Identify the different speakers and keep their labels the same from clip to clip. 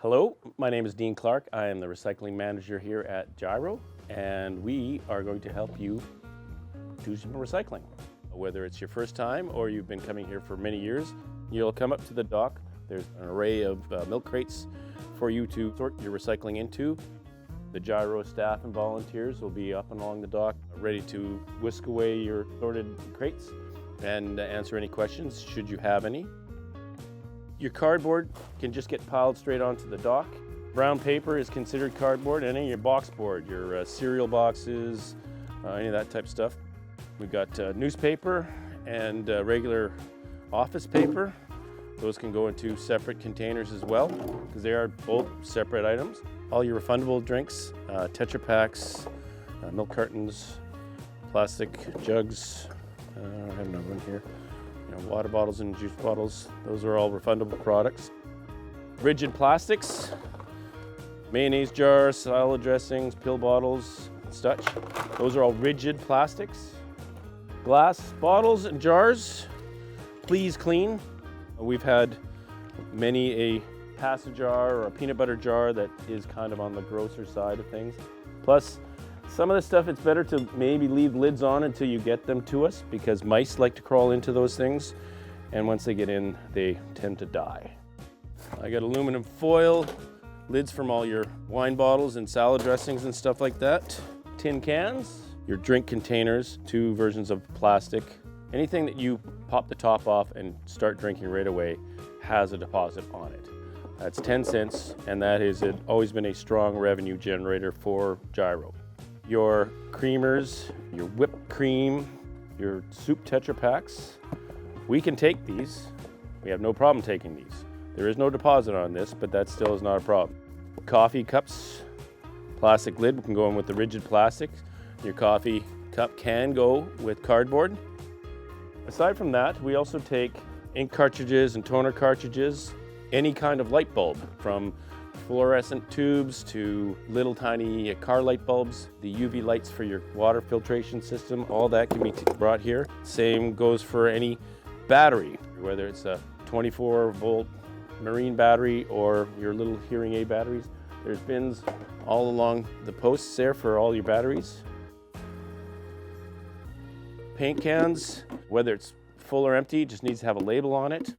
Speaker 1: Hello, my name is Dean Clark. I am the recycling manager here at GIRO, and we are going to help you do some recycling. Whether it's your first time or you've been coming here for many years, you'll come up to the dock. There's an array of milk crates for you to sort your recycling into. The GIRO staff and volunteers will be up and along the dock, ready to whisk away your sorted crates and answer any questions, should you have any. Your cardboard can just get piled straight onto the dock. Brown paper is considered cardboard, and any of your box board, your cereal boxes, any of that type of stuff. We've got newspaper and regular office paper. Those can go into separate containers as well, because they are both separate items. All your refundable drinks, Tetra Paks, milk cartons, plastic jugs, I have another one here. Water bottles and juice bottles, those are all refundable products. Rigid plastics, mayonnaise jars, salad dressings, pill bottles, such. Those are all rigid plastics. Glass bottles and jars, please clean. We've had many a pasta jar or a peanut butter jar that is kind of on the grosser side of things. Plus, some of the stuff, it's better to maybe leave lids on until you get them to us, because mice like to crawl into those things, and once they get in, they tend to die. I got aluminum foil, lids from all your wine bottles and salad dressings and stuff like that. Tin cans, your drink containers, 2 versions of plastic. Anything that you pop the top off and start drinking right away has a deposit on it. That's 10 cents, and that has always been a strong revenue generator for GIRO. Your creamers, your whipped cream, your soup Tetra Paks, we can take these. We have no problem taking these. There is no deposit on this, but that still is not a problem. Coffee cups, plastic lid can go in with the rigid plastic. Your coffee cup can go with cardboard. Aside from that, we also take ink cartridges and toner cartridges, any kind of light bulb, from fluorescent tubes to little tiny car light bulbs, the UV lights for your water filtration system, all that can be brought here. Same goes for any battery, whether it's a 24-volt marine battery or your little hearing aid batteries. There's bins all along the posts there for all your batteries. Paint cans, whether it's full or empty, just needs to have a label on it.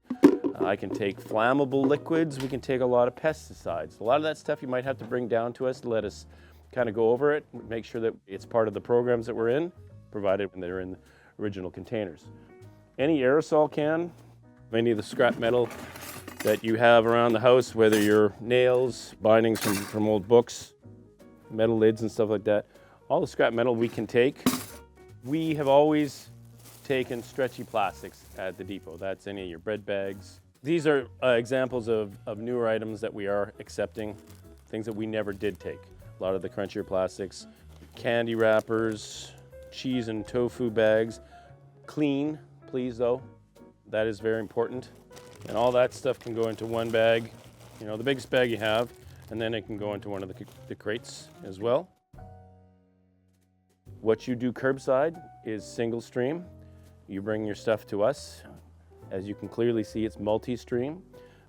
Speaker 1: I can take flammable liquids. We can take a lot of pesticides. A lot of that stuff you might have to bring down to us to let us kind of go over it, make sure that it's part of the programs that we're in, provided when they're in the original containers. Any aerosol can, any of the scrap metal that you have around the house, whether your nails, bindings from old books, metal lids and stuff like that, all the scrap metal we can take. We have always taken stretchy plastics at the depot. That's any of your bread bags. These are examples of newer items that we are accepting, things that we never did take. A lot of the crunchier plastics, candy wrappers, cheese and tofu bags. Clean, please though. That is very important. And all that stuff can go into one bag, the biggest bag you have, and then it can go into one of the crates as well. What you do curbside is single stream. You bring your stuff to us. As you can clearly see, it's multi-stream,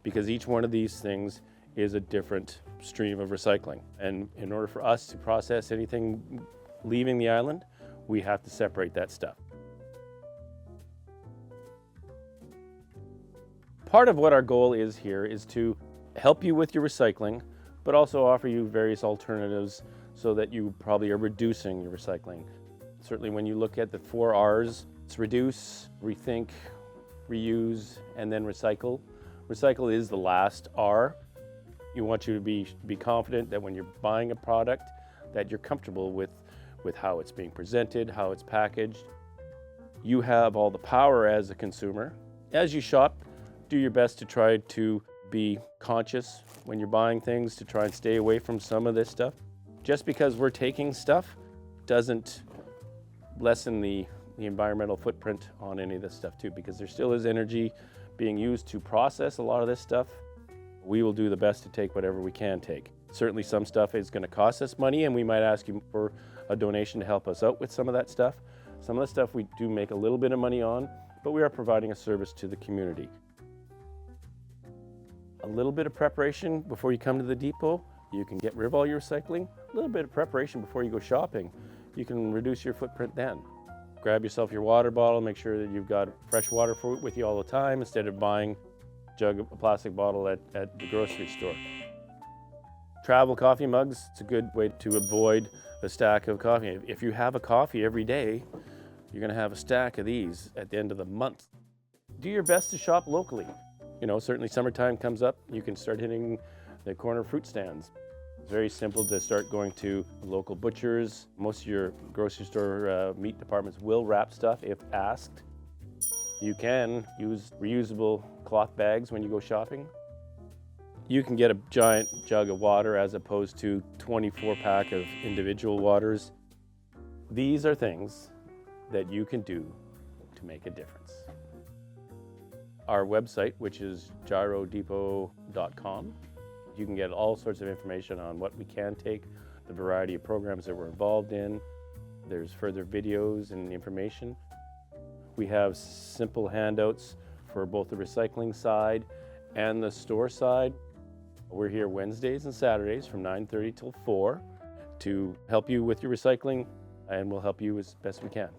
Speaker 1: because each one of these things is a different stream of recycling. And in order for us to process anything leaving the island, we have to separate that stuff. Part of what our goal is here is to help you with your recycling, but also offer you various alternatives so that you probably are reducing your recycling. Certainly when you look at the 4 R's, it's reduce, rethink, reuse, and then recycle. Recycle is the last R. You want you to be confident that when you're buying a product, that you're comfortable with how it's being presented, how it's packaged. You have all the power as a consumer. As you shop, do your best to try to be conscious when you're buying things, to try and stay away from some of this stuff. Just because we're taking stuff doesn't lessen the environmental footprint on any of this stuff too, because there still is energy being used to process a lot of this stuff. We will do the best to take whatever we can take. Certainly some stuff is going to cost us money, and we might ask you for a donation to help us out with some of that stuff. Some of the stuff we do make a little bit of money on, but we are providing a service to the community. A little bit of preparation before you come to the depot, you can get rid of all your recycling. A little bit of preparation before you go shopping, you can reduce your footprint then. Grab yourself your water bottle, make sure that you've got fresh water with you all the time instead of buying a plastic bottle at the grocery store. Travel coffee mugs, it's a good way to avoid a stack of coffee. If you have a coffee every day, you're gonna have a stack of these at the end of the month. Do your best to shop locally. Certainly summertime comes up, you can start hitting the corner fruit stands. It's very simple to start going to local butchers. Most of your grocery store meat departments will wrap stuff if asked. You can use reusable cloth bags when you go shopping. You can get a giant jug of water as opposed to 24-pack of individual waters. These are things that you can do to make a difference. Our website, which is girodepot.com, you can get all sorts of information on what we can take, the variety of programs that we're involved in. There's further videos and information. We have simple handouts for both the recycling side and the store side. We're here Wednesdays and Saturdays from 9:30 till 4 to help you with your recycling, and we'll help you as best we can.